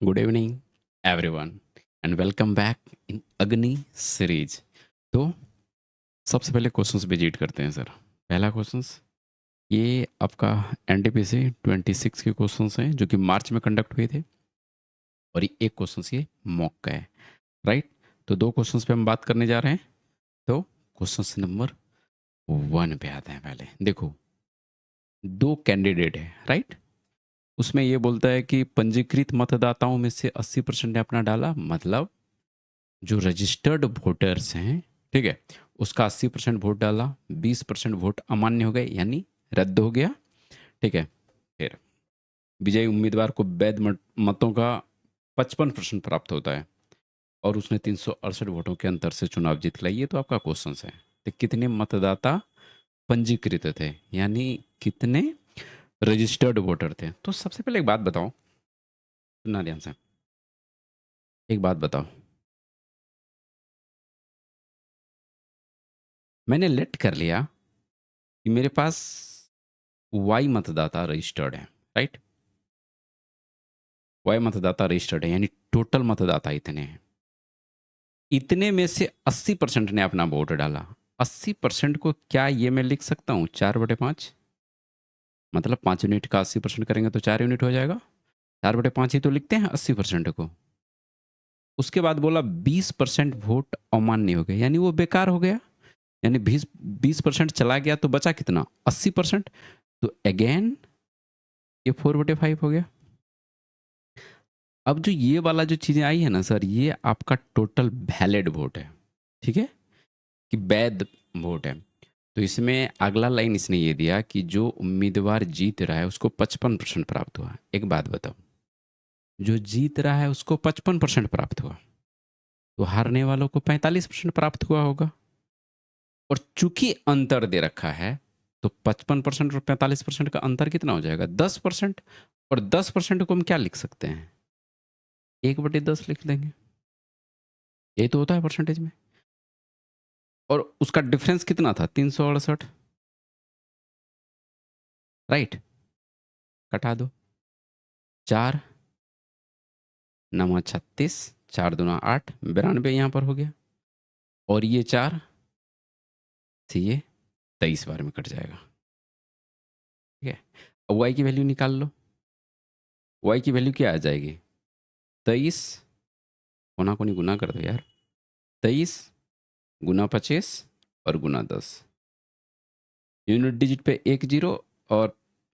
Good evening everyone and welcome back in अग्नि series. तो सबसे पहले क्वेश्चंस विजिट करते हैं सर। पहला क्वेश्चंस ये आपका एनटीपीसी 26 के क्वेश्चंस हैं जो कि मार्च में कंडक्ट हुए थे, और ये एक क्वेश्चंस ये मॉक का है, राइट। तो दो क्वेश्चंस पे हम बात करने जा रहे हैं। तो क्वेश्चंस नंबर 1 पे आते हैं। पहले देखो, दो कैंडिडेट है, राइट। उसमें ये बोलता है कि पंजीकृत मतदाताओं में से 80% ने अपना डाला, मतलब जो रजिस्टर्ड वोटर्स हैं, ठीक है, उसका 80% वोट डाला, 20% वोट अमान्य हो गए यानी रद्द हो गया, ठीक है। फिर विजयी उम्मीदवार को वैध मतों का 55% प्राप्त होता है और उसने 368 वोटों के अंतर से चुनाव जीत लिया। ये तो आपका क्वेश्चन है। तो कितने मतदाता पंजीकृत थे, यानी कितने रजिस्टर्ड वोटर थे। तो सबसे पहले एक बात बताओ, सुनना ध्यान से, एक बात बताओ। मैंने लेट कर लिया कि मेरे पास वाई मतदाता रजिस्टर्ड है, राइट। वाई मतदाता रजिस्टर्ड है यानी टोटल मतदाता इतने हैं। इतने में से 80% ने अपना वोट डाला। 80% को क्या ये मैं लिख सकता हूँ 4/5, मतलब 5 यूनिट का 80% करेंगे तो 4 यूनिट हो जाएगा। 4/5 ही तो लिखते हैं 80% को। उसके बाद बोला 20% वोट अमान्य हो गए यानी वो बेकार हो गया, यानी 20% चला गया तो बचा कितना 80%। तो अगेन ये 4/5 हो गया। अब जो ये वाला जो चीज़ें आई है ना सर, ये आपका टोटल वैलिड वोट है, ठीक है, कि वैध वोट है। तो इसमें अगला लाइन इसने ये दिया कि जो उम्मीदवार जीत रहा है उसको 55% प्राप्त हुआ। एक बात बताओ, जो जीत रहा है उसको 55% प्राप्त हुआ, तो हारने वालों को 45% प्राप्त हुआ होगा। और चूंकि अंतर दे रखा है तो 55% और 45% का अंतर कितना हो जाएगा 10%। और 10% को हम क्या लिख सकते हैं 1/10 लिख देंगे। यही तो होता है परसेंटेज में। और उसका डिफरेंस कितना था 368, राइट। कटा दो, 4×9=36, 4×2=8, 92 यहाँ पर हो गया। और ये 4 से ये 23 बार में कट जाएगा, ठीक है। अब वाई की वैल्यू निकाल लो। वाई की वैल्यू क्या आ जाएगी 23, कोना कोनी गुना कर दो यार, 23×25 और ×10। यूनिट डिजिट पे 1 0 और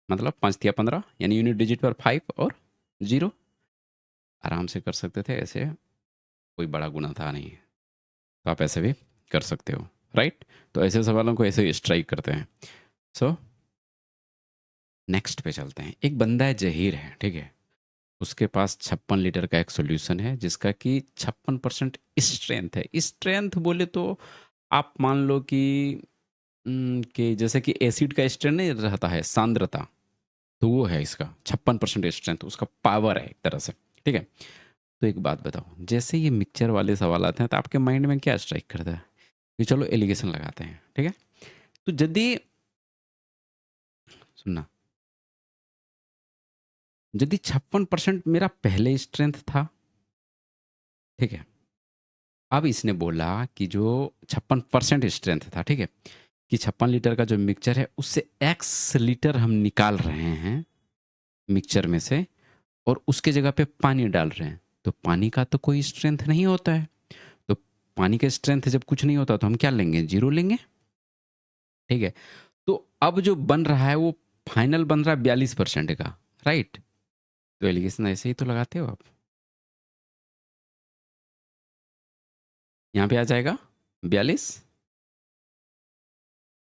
मतलब 5×3=15, यानी यूनिट डिजिट पर 5 और 0। आराम से कर सकते थे ऐसे, कोई बड़ा गुना था नहीं, तो आप ऐसे भी कर सकते हो, राइट। तो ऐसे सवालों को ऐसे स्ट्राइक करते हैं। सो नेक्स्ट पे चलते हैं। एक बंदा है जहीर है, ठीक है, उसके पास 56 लीटर का एक सोल्यूशन है जिसका कि 56% स्ट्रेंथ है। स्ट्रेंथ बोले तो आप मान लो कि जैसे कि एसिड का स्ट्रेंथ नहीं रहता है सांद्रता, तो वो है इसका 56% स्ट्रेंथ, उसका पावर है एक तरह से, ठीक है। तो एक बात बताओ, जैसे ये मिक्सचर वाले सवाल आते हैं तो आपके माइंड में क्या स्ट्राइक करता है कि चलो एलिगेशन लगाते हैं, ठीक है। तो यदि सुनना, यदि 56% मेरा पहले स्ट्रेंथ था, ठीक है, अब इसने बोला कि जो 56% स्ट्रेंथ था, ठीक है, कि 56 लीटर का जो मिक्सचर है उससे एक्स लीटर हम निकाल रहे हैं मिक्सचर में से, और उसके जगह पे पानी डाल रहे हैं। तो पानी का तो कोई स्ट्रेंथ नहीं होता है, तो पानी का स्ट्रेंथ जब कुछ नहीं होता तो हम क्या लेंगे 0 लेंगे, ठीक है। तो अब जो बन रहा है वो फाइनल बन रहा है 42% का, राइट। तो एलिगेशन ऐसे ही तो लगाते हो आप। यहाँ पे आ जाएगा 42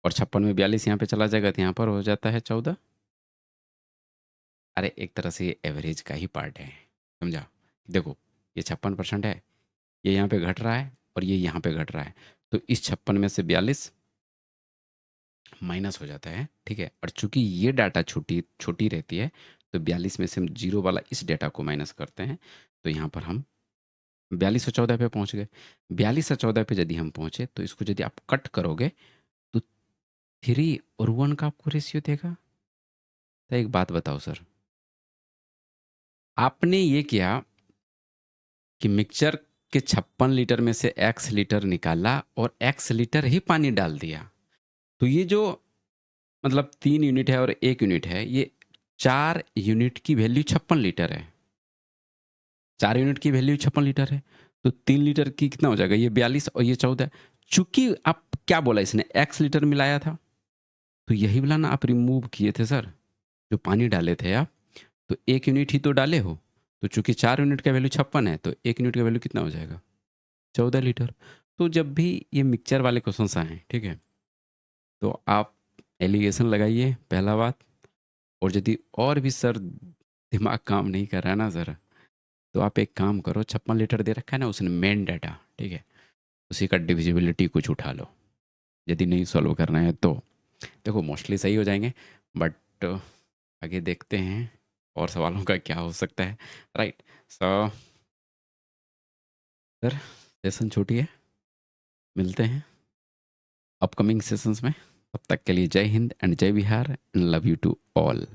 और 56 में 42 यहाँ पे चला जाएगा तो यहाँ पर हो जाता है 14। अरे एक तरह से ये एवरेज का ही पार्ट है, समझा। देखो ये 56% है, ये यहाँ पे घट रहा है और ये यहाँ पे घट रहा है, तो इस 56 में से 42 माइनस हो जाता है, ठीक है। और चूंकि ये डाटा छोटी छोटी रहती है तो 42 में से हम 0 वाला इस डाटा को माइनस करते हैं, तो यहाँ पर हम 42 और 14 पे पहुँच गए। 42 और 14 पे यदि हम पहुँचे तो इसको यदि आप कट करोगे तो 3 और 1 का आपको रेशियो देगा। तो एक बात बताओ सर, आपने ये किया कि मिक्सचर के 56 लीटर में से x लीटर निकाला और x लीटर ही पानी डाल दिया। तो ये जो मतलब 3 यूनिट है और 1 यूनिट है, ये 4 यूनिट की वैल्यू 56 लीटर है। 4 यूनिट की वैल्यू 56 लीटर है। तो 3 लीटर की कितना हो जाएगा? ये 42 और ये 14। चूँकि आप क्या बोला इसने x लीटर मिलाया था, तो यही वाला ना आप रिमूव किए थे सर, जो पानी डाले थे आप, तो 1 यूनिट ही तो डाले हो। तो चूँकि 4 यूनिट का वैल्यू 56 है, तो 1 यूनिट का वैल्यू कितना हो जाएगा? 14 लीटर। तो जब भी ये मिक्सचर वाले क्वेश्चंस आएँ, ठीक है? तो आप एलिगेशन लगाइए पहला बात। और यदि और भी सर दिमाग काम नहीं कर रहा है ना सर, तो आप एक काम करो, 56 लीटर दे रखा है ना उसने मेन डाटा, ठीक है? उसी का डिविजिबिलिटी कुछ उठा लो, यदि नहीं सॉल्व करना है तो। देखो मोस्टली सही हो जाएँगे, बट आगे देखते हैं और सवालों का क्या हो सकता है, राइट? सो सर सेशन छूटिए, मिलते हैं अपकमिंग सेशंस में। तब तक के लिए जय हिंद एंड जय Bihar and love you to all.